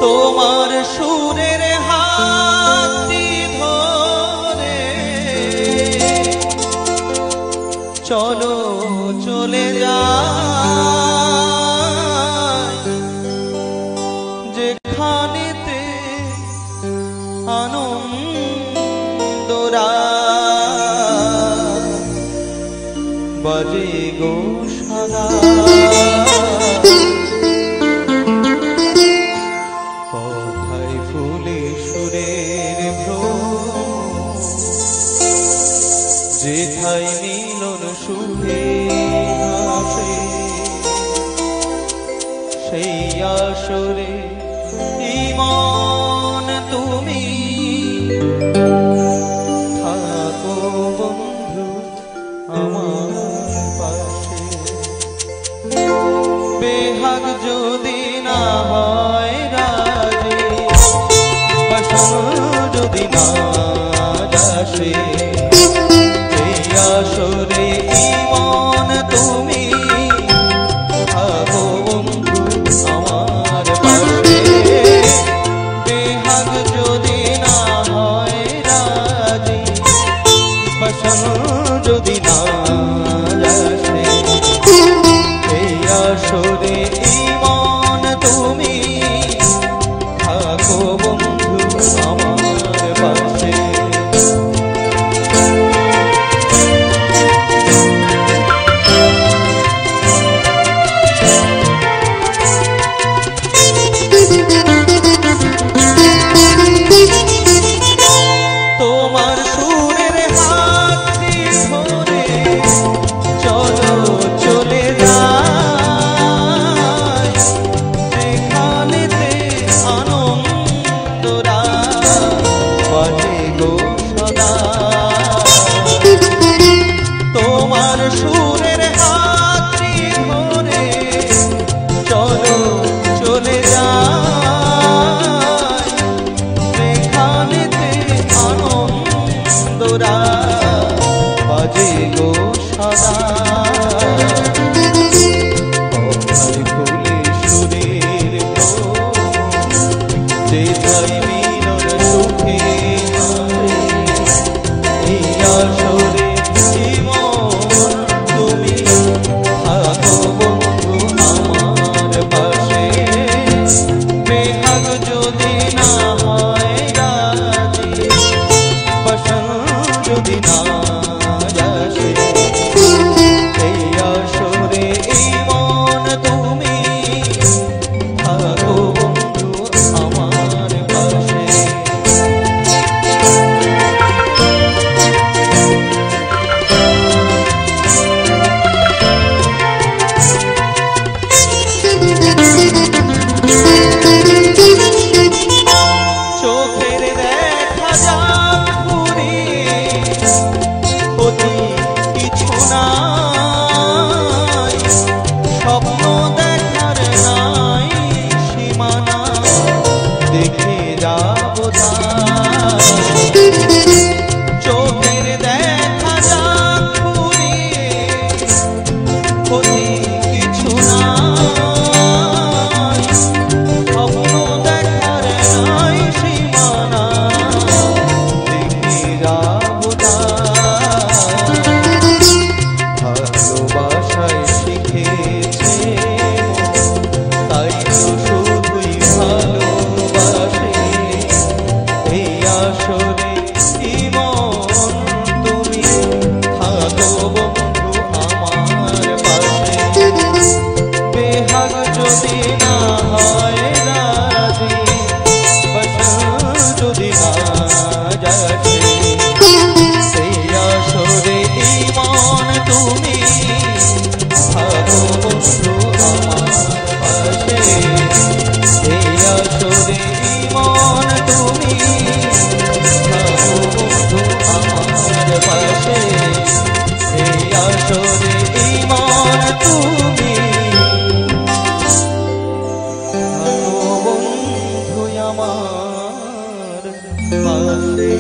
তোমার সুরের হাতটি ধরে চলো চলে যাই যেখানেতে আনন্দরা বাজে গো সদা যেথায় মিলন সুখে আসে সেই আসরে ইমন তুমি থাকো বন্ধু আমার পাশে বেহাগ যদি না হয় রাজি বাসন যদি না আসে আসরে ইমন তুমি থাকো বন্ধু আমার পাশে বেহাগ যদি না হয় রাজি বাসন যদি না আসে এই আসরে ইমন তুমি থাকো বন্ধু আমার পাশে যদি না যাচ্ছে সেই আসরে ঈমান তুমি থাকো বন্ধু আমার পাশে সেই আসরে ঈমান তুমি থাকো বন্ধু আমার পাশে সেই আসরে ঈমান তুমি থাকো বন্ধু আমার পাশে।